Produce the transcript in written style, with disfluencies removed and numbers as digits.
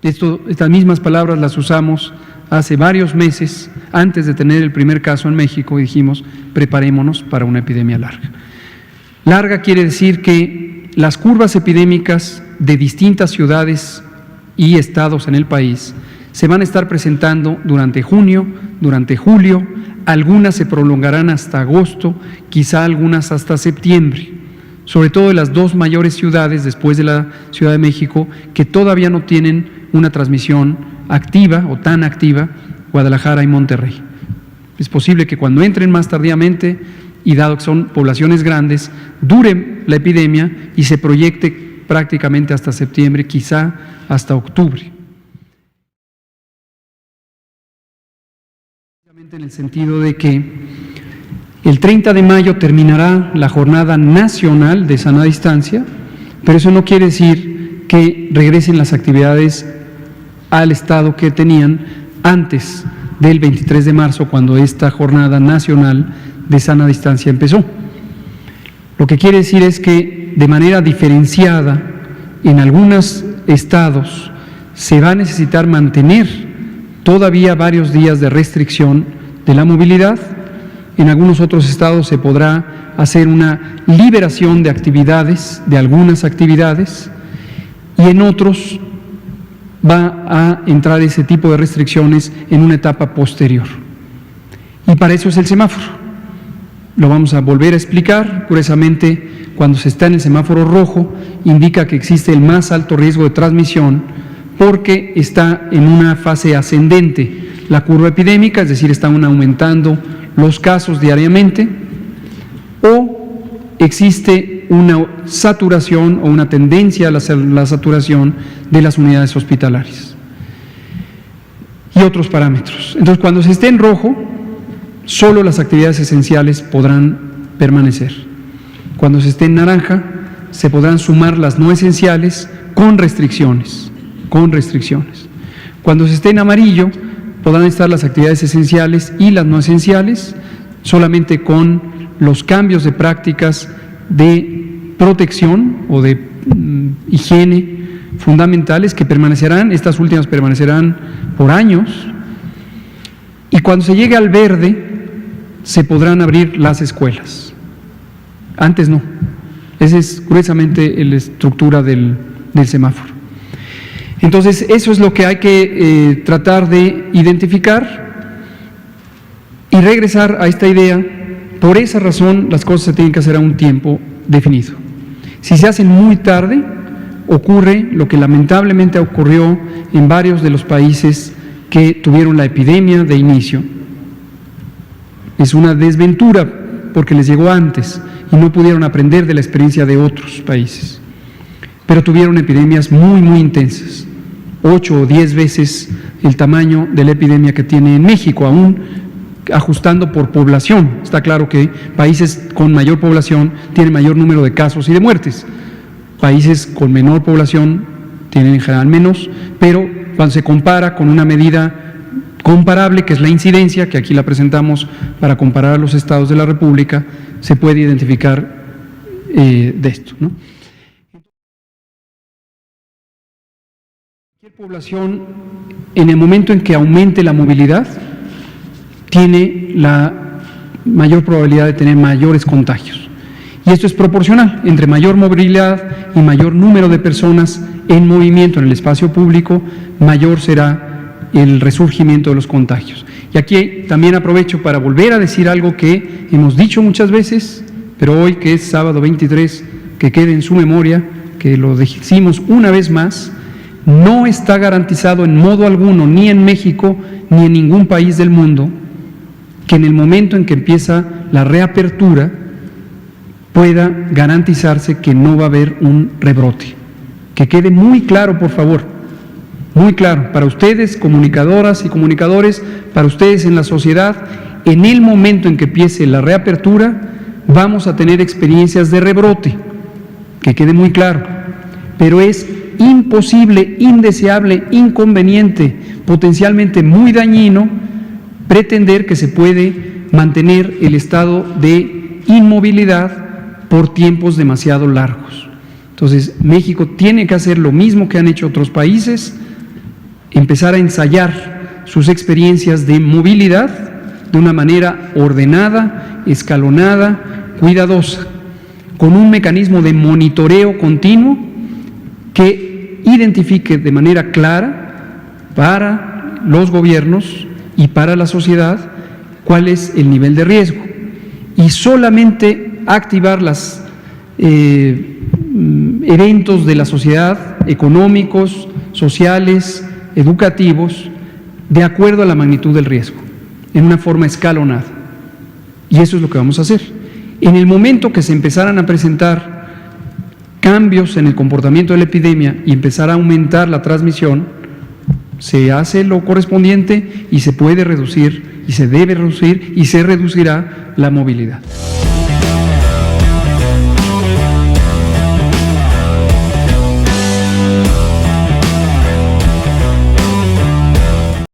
Estas mismas palabras las usamos hace varios meses, antes de tener el primer caso en México, y dijimos, preparémonos para una epidemia larga. Larga quiere decir que las curvas epidémicas de distintas ciudades y estados en el país se van a estar presentando durante junio, durante julio, algunas se prolongarán hasta agosto, quizá algunas hasta septiembre, sobre todo en las dos mayores ciudades después de la Ciudad de México, que todavía no tienen una transmisión activa o tan activa, Guadalajara y Monterrey. Es posible que cuando entren más tardíamente, y dado que son poblaciones grandes, dure la epidemia y se proyecte prácticamente hasta septiembre, quizá hasta octubre. En el sentido de que el 30 de mayo terminará la jornada nacional de sana distancia, pero eso no quiere decir que regresen las actividades al estado que tenían antes del 23 de marzo, cuando esta jornada nacional de sana distancia empezó. Lo que quiere decir es que de manera diferenciada en algunos estados se va a necesitar mantener todavía varios días de restricción de la movilidad. En algunos otros estados se podrá hacer una liberación de actividades, de algunas actividades, y en otros va a entrar ese tipo de restricciones en una etapa posterior. Y para eso es el semáforo. Lo vamos a volver a explicar. Curiosamente, cuando se está en el semáforo rojo, indica que existe el más alto riesgo de transmisión porque está en una fase ascendente la curva epidémica, es decir, están aumentando los casos diariamente, o existe una saturación o una tendencia a la saturación de las unidades hospitalarias y otros parámetros. Entonces, cuando se esté en rojo, solo las actividades esenciales podrán permanecer. Cuando se esté en naranja, se podrán sumar las no esenciales con restricciones, Cuando se esté en amarillo, podrán estar las actividades esenciales y las no esenciales, solamente con los cambios de prácticas de protección o de higiene fundamentales que permanecerán, estas últimas permanecerán por años, y cuando se llegue al verde, se podrán abrir las escuelas. Antes no. Esa es curiosamente la estructura del semáforo. Entonces, eso es lo que hay que tratar de identificar y regresar a esta idea. Por esa razón, las cosas se tienen que hacer a un tiempo definido. Si se hacen muy tarde, ocurre lo que lamentablemente ocurrió en varios de los países que tuvieron la epidemia de inicio. Es una desventura porque les llegó antes y no pudieron aprender de la experiencia de otros países. Pero tuvieron epidemias muy, muy intensas, 8 o 10 veces el tamaño de la epidemia que tiene en México, aún ajustando por población. Está claro que países con mayor población tienen mayor número de casos y de muertes. Países con menor población tienen en general menos, pero cuando se compara con una medida comparable, que es la incidencia, que aquí la presentamos para comparar a los estados de la República, se puede identificar de esto, ¿no? Cualquier población, en el momento en que aumente la movilidad, tiene la mayor probabilidad de tener mayores contagios. Y esto es proporcional. Entre mayor movilidad y mayor número de personas en movimiento en el espacio público, mayor será el resurgimiento de los contagios. Y aquí también aprovecho para volver a decir algo que hemos dicho muchas veces, pero hoy, que es sábado 23, que quede en su memoria, que lo decimos una vez más: no está garantizado en modo alguno, ni en México, ni en ningún país del mundo, que en el momento en que empieza la reapertura pueda garantizarse que no va a haber un rebrote. Que quede muy claro, por favor, muy claro, para ustedes, comunicadoras y comunicadores, para ustedes en la sociedad, en el momento en que empiece la reapertura, vamos a tener experiencias de rebrote, que quede muy claro, pero es imposible, indeseable, inconveniente, potencialmente muy dañino, pretender que se puede mantener el estado de inmovilidad por tiempos demasiado largos. Entonces, México tiene que hacer lo mismo que han hecho otros países, empezar a ensayar sus experiencias de movilidad de una manera ordenada, escalonada, cuidadosa, con un mecanismo de monitoreo continuo que identifique de manera clara para los gobiernos y para la sociedad cuál es el nivel de riesgo, y solamente activar los eventos de la sociedad, económicos, sociales, educativos, de acuerdo a la magnitud del riesgo, en una forma escalonada. Y eso es lo que vamos a hacer. En el momento que se empezaran a presentar cambios en el comportamiento de la epidemia y empezar a aumentar la transmisión, se hace lo correspondiente y se puede reducir, y se debe reducir, y se reducirá la movilidad.